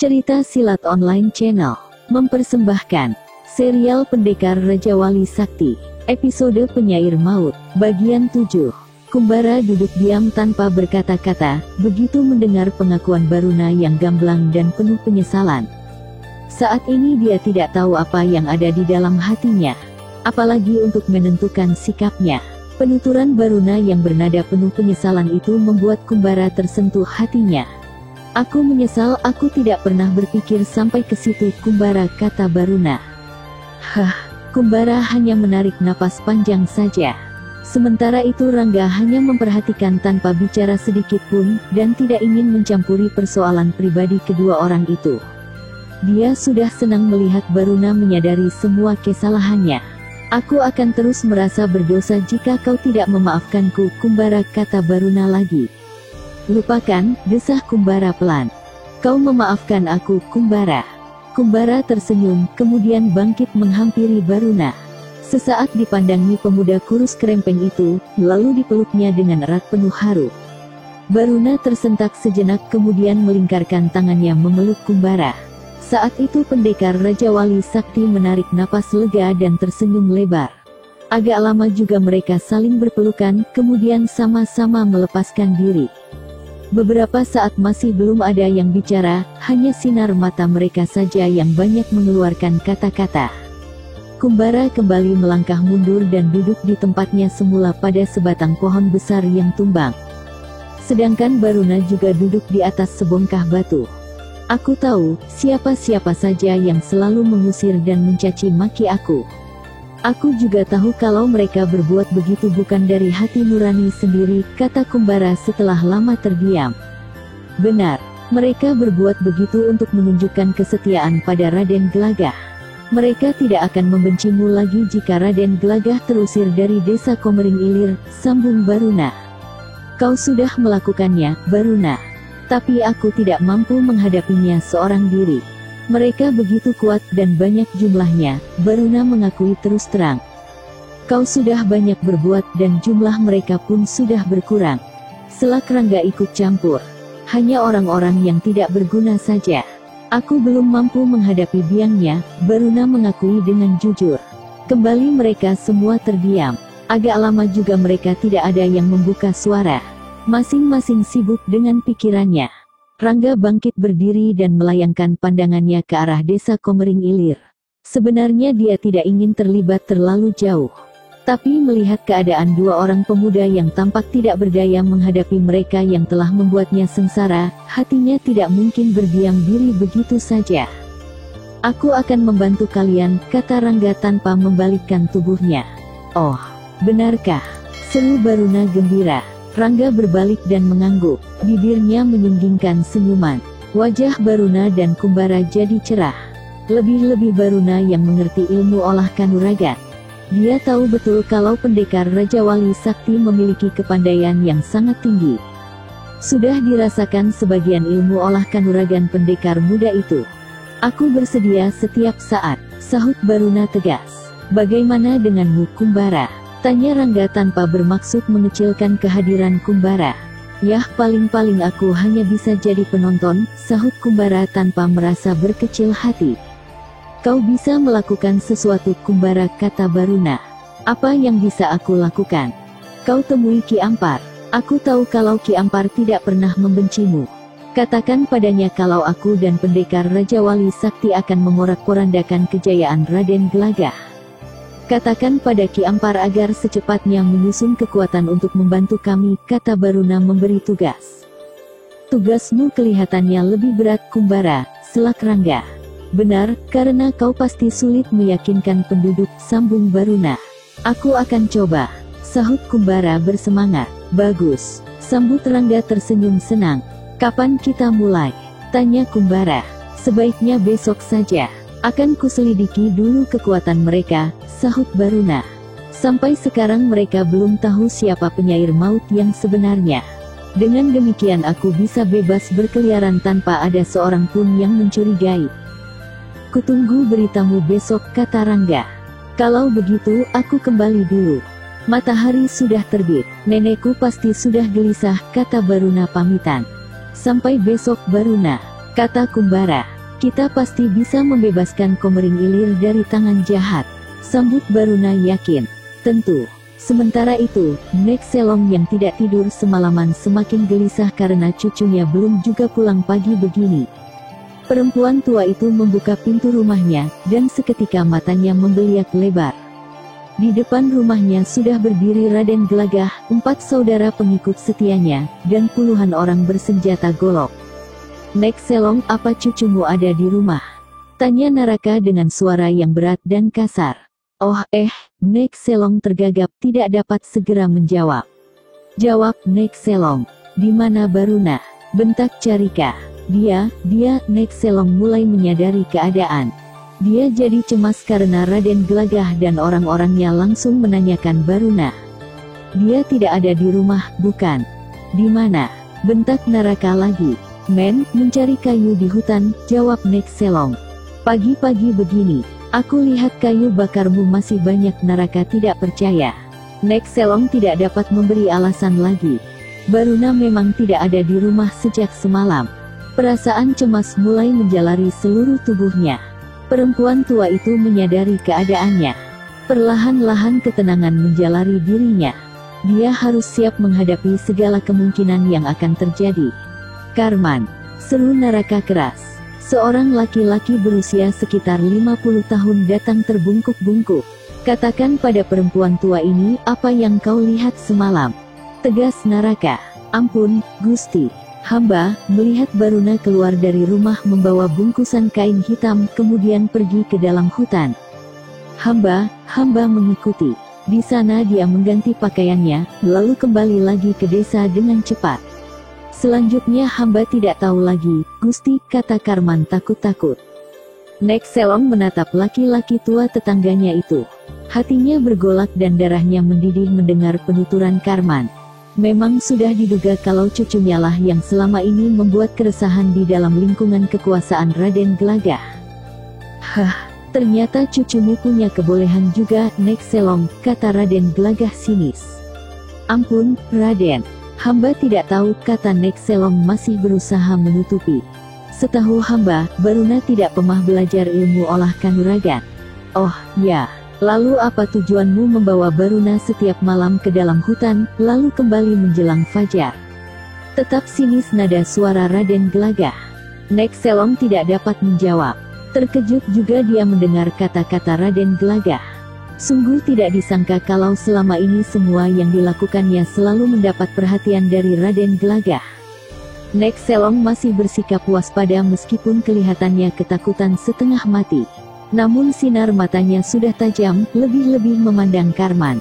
Cerita Silat Online Channel mempersembahkan serial Pendekar Raja Wali Sakti, episode Penyair Maut, bagian 7. Kumbara duduk diam tanpa berkata-kata, begitu mendengar pengakuan Baruna yang gamblang dan penuh penyesalan. Saat ini dia tidak tahu apa yang ada di dalam hatinya, apalagi untuk menentukan sikapnya. Penuturan Baruna yang bernada penuh penyesalan itu membuat Kumbara tersentuh hatinya. "Aku menyesal, aku tidak pernah berpikir sampai ke situ, Kumbara," kata Baruna. "Hah." Kumbara hanya menarik napas panjang saja. Sementara itu Rangga hanya memperhatikan tanpa bicara sedikit pun, dan tidak ingin mencampuri persoalan pribadi kedua orang itu. Dia sudah senang melihat Baruna menyadari semua kesalahannya. "Aku akan terus merasa berdosa jika kau tidak memaafkanku, Kumbara," kata Baruna lagi. "Lupakan," desah Kumbara pelan. "Kau memaafkan aku, Kumbara." Kumbara tersenyum, kemudian bangkit menghampiri Baruna. Sesaat dipandangi pemuda kurus kerempeng itu, lalu dipeluknya dengan erat penuh haru. Baruna tersentak sejenak kemudian melingkarkan tangannya memeluk Kumbara. Saat itu Pendekar Raja Wali Sakti menarik napas lega dan tersenyum lebar. Agak lama juga mereka saling berpelukan, kemudian sama-sama melepaskan diri. Beberapa saat masih belum ada yang bicara, hanya sinar mata mereka saja yang banyak mengeluarkan kata-kata. Kumbara kembali melangkah mundur dan duduk di tempatnya semula pada sebatang pohon besar yang tumbang. Sedangkan Baruna juga duduk di atas sebongkah batu. "Aku tahu, siapa-siapa saja yang selalu mengusir dan mencaci maki aku. Aku juga tahu kalau mereka berbuat begitu bukan dari hati nurani sendiri," kata Kumbara setelah lama terdiam. "Benar, mereka berbuat begitu untuk menunjukkan kesetiaan pada Raden Gelagah. Mereka tidak akan membencimu lagi jika Raden Gelagah terusir dari desa Komering Ilir," sambung Baruna. "Kau sudah melakukannya, Baruna. Tapi aku tidak mampu menghadapinya seorang diri. Mereka begitu kuat dan banyak jumlahnya," Baruna mengakui terus terang. "Kau sudah banyak berbuat dan jumlah mereka pun sudah berkurang." Selak Rangga ikut campur. "Hanya orang-orang yang tidak berguna saja. Aku belum mampu menghadapi biangnya," Baruna mengakui dengan jujur. Kembali mereka semua terdiam. Agak lama juga mereka tidak ada yang membuka suara. Masing-masing sibuk dengan pikirannya. Rangga bangkit berdiri dan melayangkan pandangannya ke arah desa Komering Ilir. Sebenarnya dia tidak ingin terlibat terlalu jauh. Tapi melihat keadaan dua orang pemuda yang tampak tidak berdaya menghadapi mereka yang telah membuatnya sengsara, hatinya tidak mungkin berdiam diri begitu saja. "Aku akan membantu kalian," kata Rangga tanpa membalikkan tubuhnya. "Oh, benarkah?" seru Baruna gembira. Rangga berbalik dan mengangguk, bibirnya menyunggingkan senyuman. Wajah Baruna dan Kumbara jadi cerah. Lebih-lebih Baruna yang mengerti ilmu olah kanuragan. Dia tahu betul kalau Pendekar Raja Wali Sakti memiliki kepandaian yang sangat tinggi. Sudah dirasakan sebagian ilmu olah kanuragan pendekar muda itu. "Aku bersedia setiap saat," sahut Baruna tegas. "Bagaimana denganmu, Kumbara?" tanya Rangga tanpa bermaksud mengecilkan kehadiran Kumbara. "Yah, paling-paling aku hanya bisa jadi penonton," sahut Kumbara tanpa merasa berkecil hati. "Kau bisa melakukan sesuatu, Kumbara," kata Baruna. "Apa yang bisa aku lakukan?" "Kau temui Ki Ampar. Aku tahu kalau Ki Ampar tidak pernah membencimu. Katakan padanya kalau aku dan Pendekar Raja Wali Sakti akan memorak-porandakan kejayaan Raden Gelagah. Katakan pada Ki Ampar agar secepatnya menyusun kekuatan untuk membantu kami," kata Baruna memberi tugas. "Tugasmu kelihatannya lebih berat, Kumbara," selak Rangga. "Benar, karena kau pasti sulit meyakinkan penduduk," sambung Baruna. "Aku akan coba," sahut Kumbara bersemangat. "Bagus," sambut Rangga tersenyum senang. "Kapan kita mulai?" tanya Kumbara. "Sebaiknya besok saja. Akan kuselidiki dulu kekuatan mereka," sahut Baruna. "Sampai sekarang mereka belum tahu siapa penyair maut yang sebenarnya. Dengan demikian aku bisa bebas berkeliaran tanpa ada seorang pun yang mencurigai." "Kutunggu beritamu besok," kata Rangga. "Kalau begitu, aku kembali dulu. Matahari sudah terbit. Nenekku pasti sudah gelisah," kata Baruna pamitan. "Sampai besok, Baruna," kata Kumbara. Kita pasti bisa membebaskan Komering Ilir dari tangan jahat, sambut Baruna yakin. Tentu. Sementara itu, Nek Selong yang tidak tidur semalaman semakin gelisah karena cucunya belum juga pulang pagi begini. Perempuan tua itu membuka pintu rumahnya, dan seketika matanya membeliak lebar. Di depan rumahnya sudah berdiri Raden Gelagah, 4 saudara pengikut setianya, dan puluhan orang bersenjata golok. "Nek Selong, apa cucumu ada di rumah?" tanya Naraka dengan suara yang berat dan kasar. Nek Selong tergagap tidak dapat segera menjawab. "Jawab Nek Selong, di mana Baruna?" bentak Carika. Dia, Nek Selong mulai menyadari keadaan. Dia jadi cemas karena Raden Gelagah dan orang-orangnya langsung menanyakan Baruna. "Dia tidak ada di rumah, bukan?" "Di mana?" bentak Naraka lagi. Mencari kayu di hutan," jawab Nek Selong. "Pagi-pagi begini, aku lihat kayu bakarmu masih banyak." Naraka tidak percaya. Nek Selong tidak dapat memberi alasan lagi. Baruna memang tidak ada di rumah sejak semalam. Perasaan cemas mulai menjalari seluruh tubuhnya. Perempuan tua itu menyadari keadaannya. Perlahan-lahan ketenangan menjalari dirinya. Dia harus siap menghadapi segala kemungkinan yang akan terjadi. "Karman!" seru Naraka keras. Seorang laki-laki berusia sekitar 50 tahun datang terbungkuk-bungkuk. "Katakan pada perempuan tua ini apa yang kau lihat semalam," tegas Naraka. "Ampun, Gusti. Hamba melihat Baruna keluar dari rumah membawa bungkusan kain hitam kemudian pergi ke dalam hutan. Hamba mengikuti. Di sana dia mengganti pakaiannya, lalu kembali lagi ke desa dengan cepat. Selanjutnya hamba tidak tahu lagi, Gusti," kata Karman takut-takut. Nek Selong menatap laki-laki tua tetangganya itu. Hatinya bergolak dan darahnya mendidih mendengar penuturan Karman. Memang sudah diduga kalau cucunya lah yang selama ini membuat keresahan di dalam lingkungan kekuasaan Raden Gelagah. Ternyata cucumu punya kebolehan juga, Nek Selong, kata Raden Gelagah sinis. "Ampun, Raden. Hamba tidak tahu," kata Nek Selong masih berusaha menutupi. "Setahu hamba, Baruna tidak pernah belajar ilmu olah kanuragan." "Oh, ya. Lalu apa tujuanmu membawa Baruna setiap malam ke dalam hutan, lalu kembali menjelang fajar?" Tetap sinis nada suara Raden Gelagah. Nek Selong tidak dapat menjawab. Terkejut juga dia mendengar kata-kata Raden Gelagah. Sungguh tidak disangka kalau selama ini semua yang dilakukannya selalu mendapat perhatian dari Raden Gelagah. Nek Selong masih bersikap waspada meskipun kelihatannya ketakutan setengah mati. Namun sinar matanya sudah tajam, lebih-lebih memandang Karman.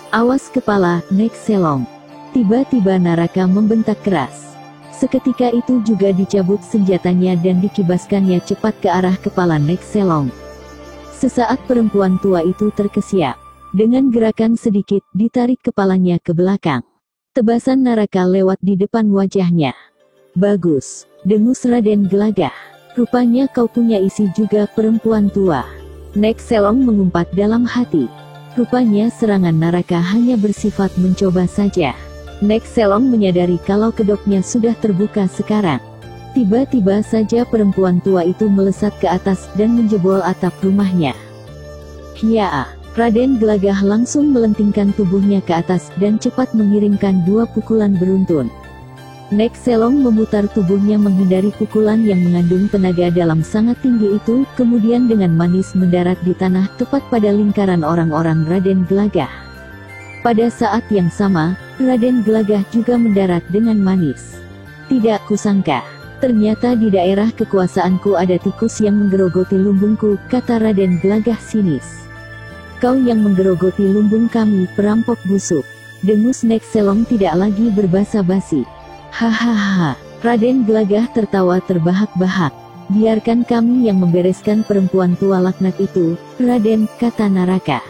"Awas kepala, Nek Selong." Tiba-tiba Naraka membentak keras. Seketika itu juga dicabut senjatanya dan dikibaskannya cepat ke arah kepala Nek Selong. Sesaat perempuan tua itu terkesiap. Dengan gerakan sedikit, ditarik kepalanya ke belakang. Tebasan Naraka lewat di depan wajahnya. "Bagus," dengus Raden Gelagah. "Rupanya kau punya isi juga, perempuan tua." Nek Selong mengumpat dalam hati. Rupanya serangan Naraka hanya bersifat mencoba saja. Nek Selong menyadari kalau kedoknya sudah terbuka sekarang. Tiba-tiba saja perempuan tua itu melesat ke atas dan menjebol atap rumahnya. "Hiya!" Raden Gelagah langsung melentingkan tubuhnya ke atas dan cepat mengirimkan 2 pukulan beruntun. Nek Selong memutar tubuhnya menghindari pukulan yang mengandung tenaga dalam sangat tinggi itu, kemudian dengan manis mendarat di tanah tepat pada lingkaran orang-orang Raden Gelagah. Pada saat yang sama, Raden Gelagah juga mendarat dengan manis. "Tidak kusangka, ternyata di daerah kekuasaanku ada tikus yang menggerogoti lumbungku," kata Raden Gelagah sinis. "Kau yang menggerogoti lumbung kami, perampok busuk," dengus Nek Selong tidak lagi berbasa-basi. "Hahaha." Raden Gelagah tertawa terbahak-bahak. "Biarkan kami yang membereskan perempuan tua laknat itu, Raden," kata Naraka.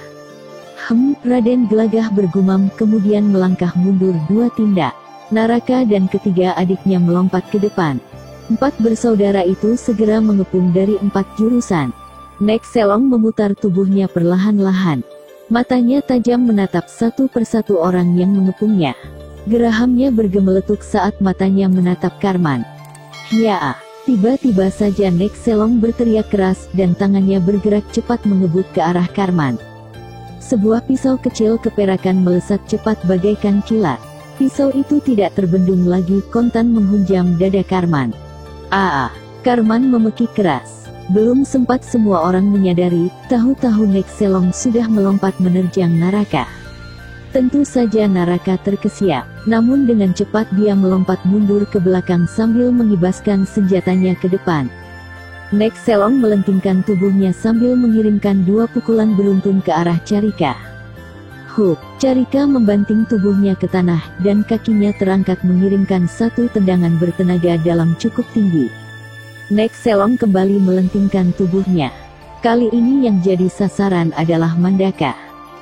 Raden Gelagah bergumam kemudian melangkah mundur 2 tindak. Naraka dan ketiga adiknya melompat ke depan. 4 bersaudara itu segera mengepung dari 4 jurusan. Nek Selong memutar tubuhnya perlahan-lahan. Matanya tajam menatap satu persatu orang yang mengepungnya. Gerahamnya bergemeletuk saat matanya menatap Karman. "Ya!" Tiba-tiba saja Nexelong berteriak keras dan tangannya bergerak cepat mengebut ke arah Karman. Sebuah pisau kecil keperakan melesat cepat bagaikan kilat. Pisau itu tidak terbendung lagi, kontan menghunjam dada Karman. Karman memekik keras. Belum sempat semua orang menyadari, tahu-tahu Nexelong sudah melompat menerjang Naraka. Tentu saja Naraka terkesiap, namun dengan cepat dia melompat mundur ke belakang sambil mengibaskan senjatanya ke depan. Nexelong melentingkan tubuhnya sambil mengirimkan 2 pukulan beruntun ke arah Carika. Carika membanting tubuhnya ke tanah dan kakinya terangkat mengirimkan 1 tendangan bertenaga dalam cukup tinggi. Nexelong kembali melentingkan tubuhnya. Kali ini yang jadi sasaran adalah Mandaka.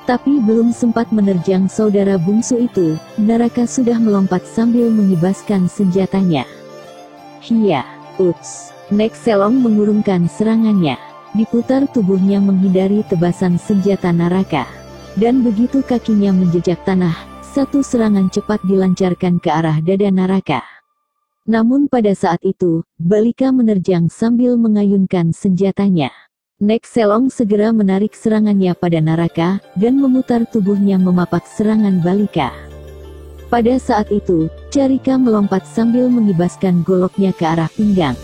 Tapi belum sempat menerjang saudara bungsu itu, Naraka sudah melompat sambil mengibaskan senjatanya. Nexelong mengurungkan serangannya. Diputar tubuhnya menghindari tebasan senjata Naraka. Dan begitu kakinya menjejak tanah, 1 serangan cepat dilancarkan ke arah dada Naraka. Namun pada saat itu, Balika menerjang sambil mengayunkan senjatanya. Nexelong segera menarik serangannya pada Naraka, dan memutar tubuhnya memapak serangan Balika. Pada saat itu, Carika melompat sambil mengibaskan goloknya ke arah pinggang.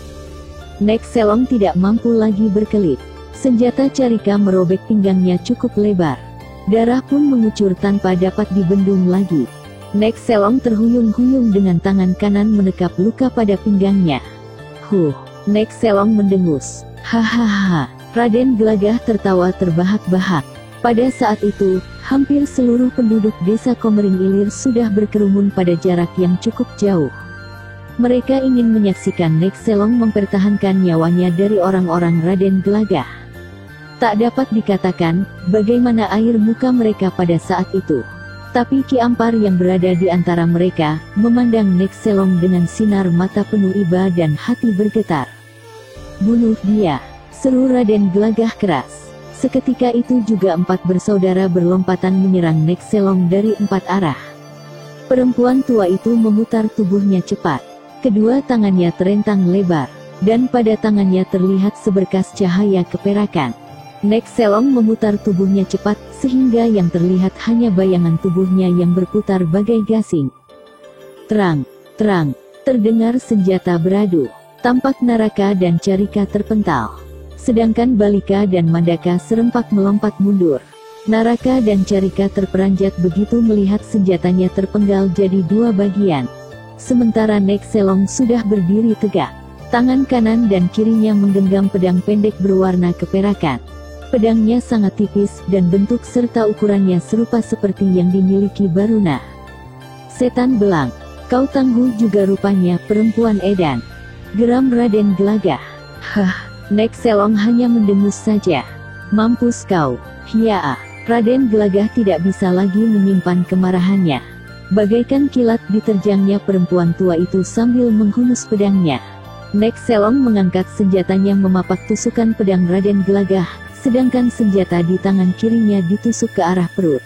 Nexelong tidak mampu lagi berkelit. Senjata Carika merobek pinggangnya cukup lebar. Darah pun mengucur tanpa dapat dibendung lagi. Nexelong terhuyung-huyung dengan tangan kanan menekap luka pada pinggangnya. Nexelong mendengus. Hahaha. Raden Gelagah tertawa terbahak-bahak. Pada saat itu, hampir seluruh penduduk desa Komering Ilir sudah berkerumun pada jarak yang cukup jauh. Mereka ingin menyaksikan Nexelong mempertahankan nyawanya dari orang-orang Raden Gelagah. Tak dapat dikatakan bagaimana air muka mereka pada saat itu. Tapi Ki Ampar yang berada di antara mereka, memandang Nexelong dengan sinar mata penuh iba dan hati bergetar. Bunuh dia! Seru Raden Gelagah keras. Seketika itu juga 4 bersaudara berlompatan menyerang Nexelong dari 4 arah. Perempuan tua itu memutar tubuhnya cepat. Kedua tangannya terentang lebar, dan pada tangannya terlihat seberkas cahaya keperakan. Nexelong memutar tubuhnya cepat, sehingga yang terlihat hanya bayangan tubuhnya yang berputar bagai gasing. Terang, terdengar senjata beradu. Tampak Naraka dan Carika terpental. Sedangkan Balika dan Mandaka serempak melompat mundur. Naraka dan Carika terperanjat begitu melihat senjatanya terpenggal jadi 2 bagian. Sementara Nexelong sudah berdiri tegak. Tangan kanan dan kirinya menggenggam pedang pendek berwarna keperakan. Pedangnya sangat tipis dan bentuk serta ukurannya serupa seperti yang dimiliki Baruna. Setan belang, kau tangguh juga rupanya perempuan edan. Geram Raden Gelagah. Nexelong hanya mendengus saja. Mampus kau. Raden Gelagah tidak bisa lagi menyimpan kemarahannya. Bagaikan kilat diterjangnya perempuan tua itu sambil menghunus pedangnya. Nexelong mengangkat senjatanya memapak tusukan pedang Raden Gelagah, sedangkan senjata di tangan kirinya ditusuk ke arah perut.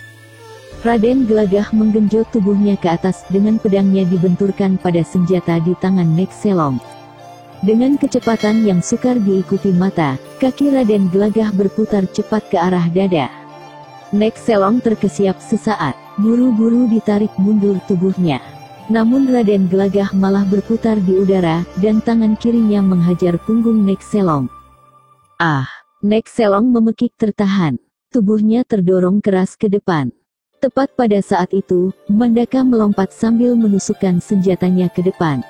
Raden Gelagah menggenjot tubuhnya ke atas dengan pedangnya dibenturkan pada senjata di tangan Nexelong. Dengan kecepatan yang sukar diikuti mata, kaki Raden Gelagah berputar cepat ke arah dada. Nexelong terkesiap sesaat, buru-buru ditarik mundur tubuhnya. Namun Raden Gelagah malah berputar di udara, dan tangan kirinya menghajar punggung Nexelong. Nexelong memekik tertahan. Tubuhnya terdorong keras ke depan. Tepat pada saat itu, Mandaka melompat sambil menusukkan senjatanya ke depan.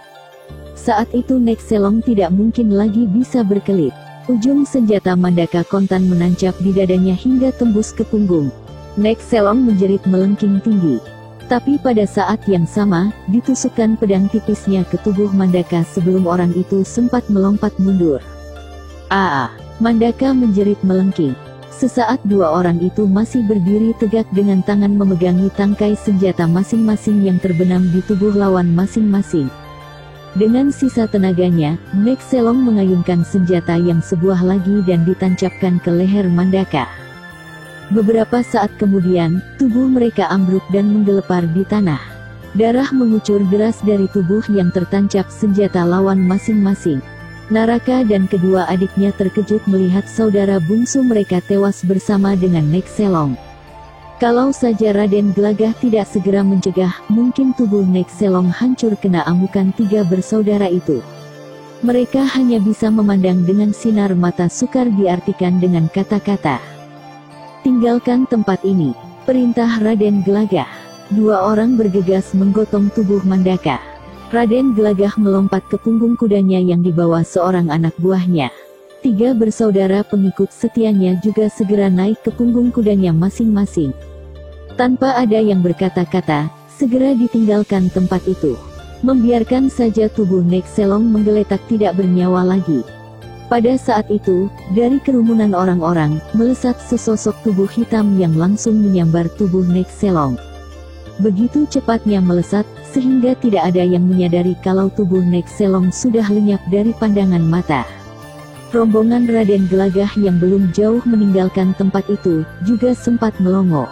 Saat itu Nexelong tidak mungkin lagi bisa berkelit. Ujung senjata Mandaka kontan menancap di dadanya hingga tembus ke punggung. Nexelong menjerit melengking tinggi. Tapi pada saat yang sama, ditusukkan pedang tipisnya ke tubuh Mandaka sebelum orang itu sempat melompat mundur. Mandaka menjerit melengking. Sesaat 2 orang itu masih berdiri tegak dengan tangan memegangi tangkai senjata masing-masing yang terbenam di tubuh lawan masing-masing. Dengan sisa tenaganya, Nexelong mengayunkan senjata yang sebuah lagi dan ditancapkan ke leher Mandaka. Beberapa saat kemudian, tubuh mereka ambruk dan menggelepar di tanah. Darah mengucur deras dari tubuh yang tertancap senjata lawan masing-masing. Naraka dan kedua adiknya terkejut melihat saudara bungsu mereka tewas bersama dengan Nek Selong. Kalau saja Raden Gelagah tidak segera mencegah, mungkin tubuh Nek Selong hancur kena amukan tiga bersaudara itu. Mereka hanya bisa memandang dengan sinar mata sukar diartikan dengan kata-kata. Tinggalkan tempat ini, perintah Raden Gelagah. Dua orang bergegas menggotong tubuh Mandaka. Raden Gelagah melompat ke punggung kudanya yang dibawa seorang anak buahnya. Tiga bersaudara pengikut setianya juga segera naik ke punggung kudanya masing-masing. Tanpa ada yang berkata-kata, segera ditinggalkan tempat itu. Membiarkan saja tubuh Nek Selong menggeletak tidak bernyawa lagi. Pada saat itu, dari kerumunan orang-orang, melesat sesosok tubuh hitam yang langsung menyambar tubuh Nek Selong. Begitu cepatnya melesat, sehingga tidak ada yang menyadari kalau tubuh Nek Selong sudah lenyap dari pandangan mata. Rombongan Raden Gelagah yang belum jauh meninggalkan tempat itu, juga sempat melongo.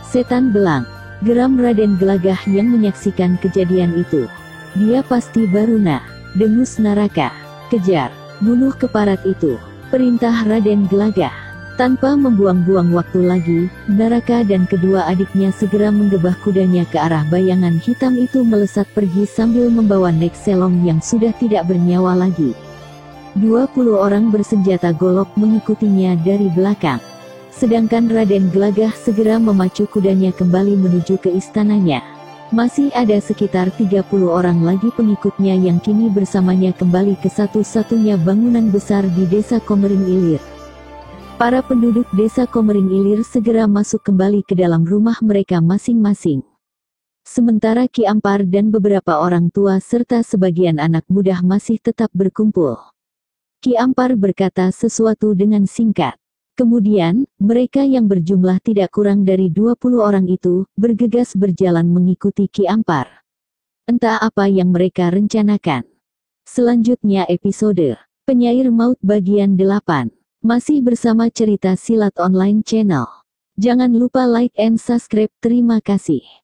Setan belang, geram Raden Gelagah yang menyaksikan kejadian itu. Dia pasti Baruna, dengus Naraka. Kejar, bunuh keparat itu, perintah Raden Gelagah. Tanpa membuang-buang waktu lagi, Naraka dan kedua adiknya segera menggebah kudanya ke arah bayangan hitam itu melesat pergi sambil membawa Nek Selong yang sudah tidak bernyawa lagi. 20 orang bersenjata golok mengikutinya dari belakang. Sedangkan Raden Gelagah segera memacu kudanya kembali menuju ke istananya. Masih ada sekitar 30 orang lagi pengikutnya yang kini bersamanya kembali ke satu-satunya bangunan besar di desa Komering Ilir. Para penduduk desa Komering Ilir segera masuk kembali ke dalam rumah mereka masing-masing. Sementara Ki Ampar dan beberapa orang tua serta sebagian anak muda masih tetap berkumpul. Ki Ampar berkata sesuatu dengan singkat. Kemudian, mereka yang berjumlah tidak kurang dari 20 orang itu, bergegas berjalan mengikuti Ki Ampar. Entah apa yang mereka rencanakan. Selanjutnya episode Penyair Maut bagian 8. Masih bersama cerita silat online channel. Jangan lupa like and subscribe. Terima kasih.